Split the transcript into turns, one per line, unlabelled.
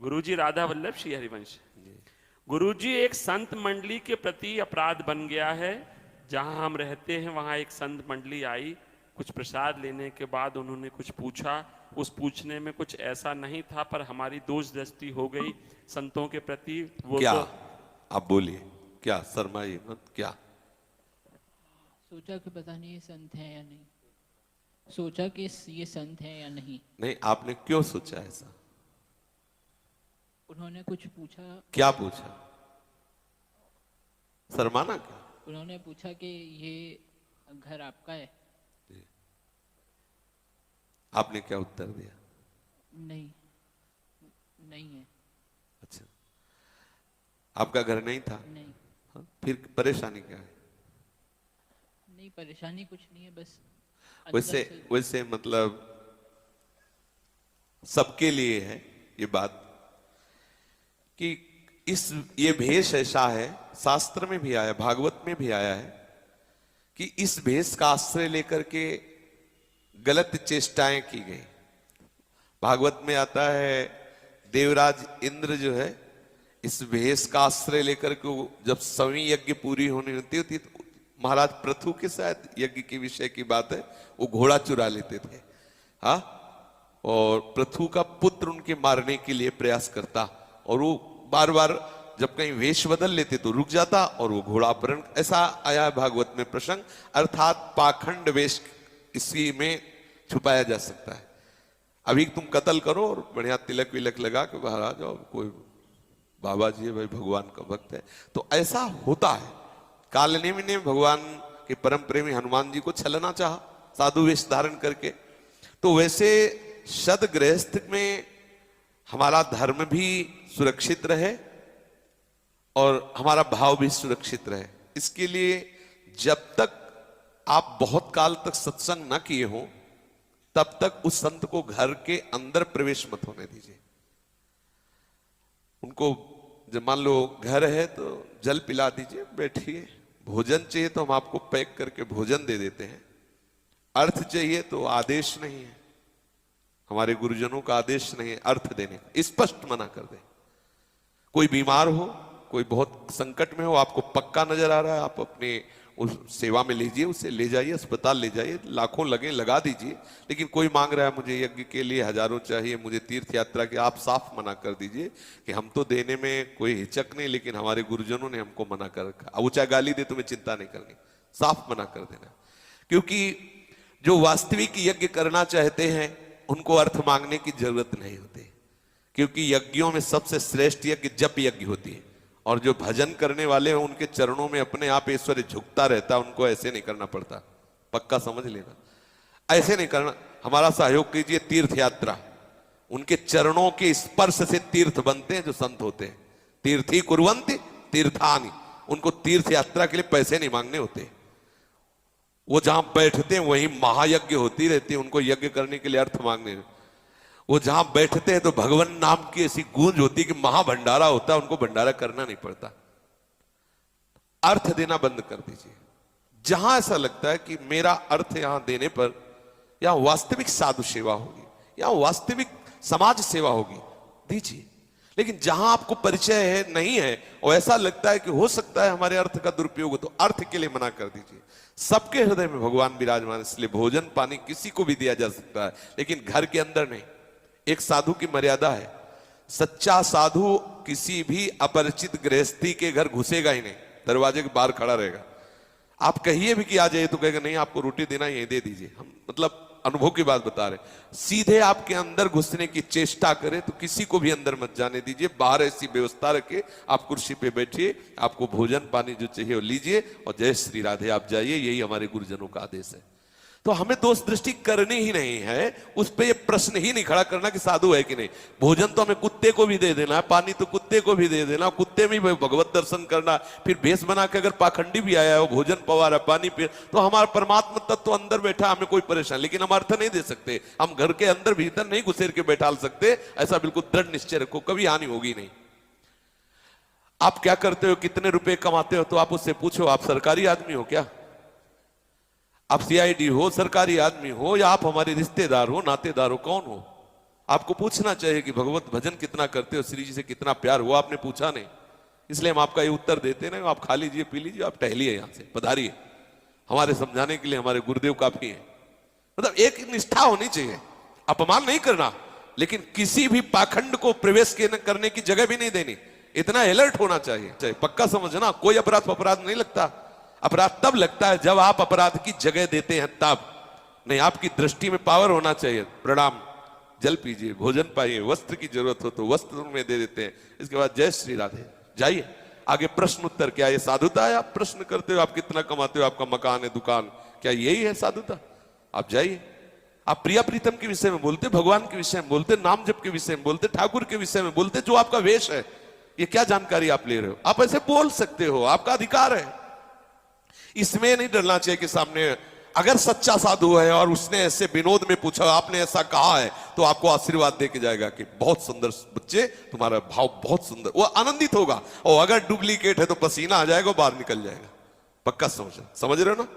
गुरुजी राधा वल्लभ श्री हरिवंश। गुरुजी, एक संत मंडली के प्रति अपराध बन गया है। जहां हम रहते हैं वहां एक संत मंडली आई, कुछ प्रसाद लेने के बाद उन्होंने कुछ पूछा। उस पूछने में कुछ ऐसा नहीं था, पर हमारी दोष दृष्टि हो गई संतों के प्रति। वो
क्या?
तो
आप बोलिए, क्या शर्माइए मत। क्या
सोचा कि पता नहीं ये संत है या नहीं, सोचा कि ये संत है या नहीं।
नहीं, आपने क्यों सोचा ऐसा?
उन्होंने कुछ पूछा।
क्या पूछा? शर्माना क्या?
उन्होंने पूछा कि ये घर आपका है?
आपने क्या उत्तर दिया?
नहीं, नहीं है।
अच्छा, आपका घर नहीं था?
नहीं।
हाँ, फिर परेशानी क्या है?
नहीं, परेशानी कुछ नहीं है, बस
वैसे मतलब सबके लिए है ये बात कि ये भेष ऐसा है, शास्त्र में भी आया, भागवत में भी आया है कि इस भेष का आश्रय लेकर के गलत चेष्टाएं की गई। भागवत में आता है देवराज इंद्र जो है इस भेष का आश्रय लेकर के जब 7वीं यज्ञ पूरी होनी होती तो महाराज पृथु के शायद यज्ञ के विषय की बात है, वो घोड़ा चुरा लेते थे। हाँ, और पृथु का पुत्र उनके मारने के लिए प्रयास करता और वो बार बार जब कहीं वेश बदल लेते तो रुक जाता और वो घोड़ा अपहरण। ऐसा आया है भागवत में प्रसंग, अर्थात पाखंड वेश इसी में छुपाया जा सकता है। अभी तुम कत्ल करो और बढ़िया तिलक विलक लगा के बाहर आ जाओ, कोई बाबा जी है भाई, भगवान का भक्त है, तो ऐसा होता है। कालनेमि ने भगवान के परम प्रेमी हनुमान जी को छलना चाहा साधु वेश धारण करके। तो वैसे सद गृहस्थ में हमारा धर्म भी सुरक्षित रहे और हमारा भाव भी सुरक्षित रहे, इसके लिए जब तक आप बहुत काल तक सत्संग न किए हो तब तक उस संत को घर के अंदर प्रवेश मत होने दीजिए। उनको जब मान लो घर है तो जल पिला दीजिए, बैठिए। भोजन चाहिए तो हम आपको पैक करके भोजन दे देते हैं। अर्थ चाहिए तो आदेश नहीं है, हमारे गुरुजनों का आदेश नहीं है अर्थ देने का, स्पष्ट मना कर दे। कोई बीमार हो, कोई बहुत संकट में हो, आपको पक्का नजर आ रहा है, आप अपने उस सेवा में लीजिए, उसे ले जाइए, अस्पताल ले जाइए, लाखों लगे लगा दीजिए। लेकिन कोई मांग रहा है मुझे यज्ञ के लिए हजारों चाहिए, मुझे तीर्थ यात्रा के, आप साफ मना कर दीजिए कि हम तो देने में कोई हिचक नहीं, लेकिन हमारे गुरुजनों ने हमको मना कर रखा। अब वो चाहे गाली दे, तुम्हें चिंता नहीं करनी, साफ मना कर देना। क्योंकि जो वास्तविक यज्ञ करना चाहते हैं उनको अर्थ मांगने की जरूरत नहीं होती, क्योंकि यज्ञों में सबसे श्रेष्ठ यज्ञ जप यज्ञ होती है। और जो भजन करने वाले हैं उनके चरणों में अपने आप ऐश्वर्य झुकता रहता है, उनको ऐसे नहीं करना पड़ता, पक्का समझ लेना, ऐसे नहीं करना। हमारा सहयोग कीजिए, तीर्थ यात्रा, उनके चरणों के स्पर्श से तीर्थ बनते हैं जो संत होते हैं। तीर्थी कुर्वन्ति तीर्थानि, उनको तीर्थ यात्रा के लिए पैसे नहीं मांगने होते। वो जहां बैठते हैं वहीं महायज्ञ होती रहती है, उनको यज्ञ करने के लिए अर्थ मांगने। वो जहां बैठते हैं तो भगवान नाम की ऐसी गूंज होती है कि महाभंडारा होता है, उनको भंडारा करना नहीं पड़ता। अर्थ देना बंद कर दीजिए। जहां ऐसा लगता है कि मेरा अर्थ यहां देने पर यहां वास्तविक साधु सेवा होगी, यहां वास्तविक समाज सेवा होगी, दीजिए। लेकिन जहां आपको परिचय है नहीं है और ऐसा लगता है कि हो सकता है हमारे अर्थ का दुरुपयोग हो, तो अर्थ के लिए मना कर दीजिए। सबके हृदय में भगवान विराजमान, इसलिए भोजन पानी किसी को भी दिया जा सकता है, लेकिन घर के अंदर नहीं। एक साधु की मर्यादा है, सच्चा साधु किसी भी अपरिचित गृहस्थी के घर घुसेगा ही नहीं, दरवाजे के बाहर खड़ा रहेगा। आप कहिए भी कि आ जाइए तो कहेगा नहीं, आपको रोटी देना ये दे दीजिए। हम मतलब अनुभव की बात बता रहे, सीधे आपके अंदर घुसने की चेष्टा करे तो किसी को भी अंदर मत जाने दीजिए। बाहर ऐसी व्यवस्था रखे, आप कुर्सी पे बैठिए, आपको भोजन पानी जो चाहिए वो लीजिए और जय श्री राधे आप जाइए। यही हमारे गुरुजनों का आदेश है। तो हमें दोष दृष्टि करनी ही नहीं है, उस पर यह प्रश्न ही नहीं खड़ा करना कि साधु है कि नहीं। भोजन तो हमें कुत्ते को भी दे देना है, पानी तो कुत्ते को भी दे देना, कुत्ते में भी भगवत दर्शन करना। फिर भेष बना के अगर पाखंडी भी आया है, वो भोजन पवा रहा, पानी पी, तो हमारा परमात्मा तत्व तो अंदर बैठा, हमें कोई परेशान। लेकिन हम अर्थ नहीं दे सकते, हम घर के अंदर भीतर नहीं घुसेर के बैठा सकते। ऐसा बिल्कुल दृढ़ निश्चय रखो, कभी हानि होगी नहीं। आप क्या करते हो, कितने रुपए कमाते हो, तो आप उससे पूछो आप सरकारी आदमी हो क्या, आप सीआईडी हो, सरकारी आदमी हो, या आप हमारे रिश्तेदार हो, नातेदार हो, कौन हो? आपको पूछना चाहिए कि भगवत भजन कितना करते हो, श्री जी से कितना प्यार हुआ, आपने पूछा नहीं, इसलिए हम आपका ये उत्तर देते नहीं। आप खा लीजिए, पी लीजिए, आप टहलिए, यहां से पधारिए। हमारे समझाने के लिए हमारे गुरुदेव काफी है। मतलब एक निष्ठा होनी चाहिए, अपमान नहीं करना, लेकिन किसी भी पाखंड को प्रवेश करने की जगह भी नहीं देनी, इतना अलर्ट होना चाहिए। पक्का समझना, कोई अपराध नहीं लगता। अपराध तब लगता है जब आप अपराध की जगह देते हैं, तब नहीं। आपकी दृष्टि में पावर होना चाहिए। प्रणाम, जल पीजिए, भोजन पाइए, वस्त्र की जरूरत हो तो वस्त्र में दे देते हैं। इसके बाद जय श्री राधे, जाइए आगे। प्रश्न उत्तर, क्या ये साधुता है? आप प्रश्न करते हो आप कितना कमाते हो, आपका मकान है, दुकान, क्या यही है साधुता? आप जाइए, आप प्रिया प्रीतम के विषय में बोलते, भगवान के विषय में बोलते, नाम जप के विषय में बोलते, ठाकुर के विषय में बोलते, जो आपका वेश है। ये क्या जानकारी आप ले रहे हो? आप ऐसे बोल सकते हो, आपका अधिकार है। इसमें नहीं डरना चाहिए कि सामने अगर सच्चा साधु है और उसने ऐसे विनोद में पूछा, आपने ऐसा कहा है, तो आपको आशीर्वाद दे के जाएगा कि बहुत सुंदर बच्चे, तुम्हारा भाव बहुत सुंदर, वो आनंदित होगा। और अगर डुप्लीकेट है तो पसीना आ जाएगा, बाहर निकल जाएगा। पक्का समझ रहे हो ना?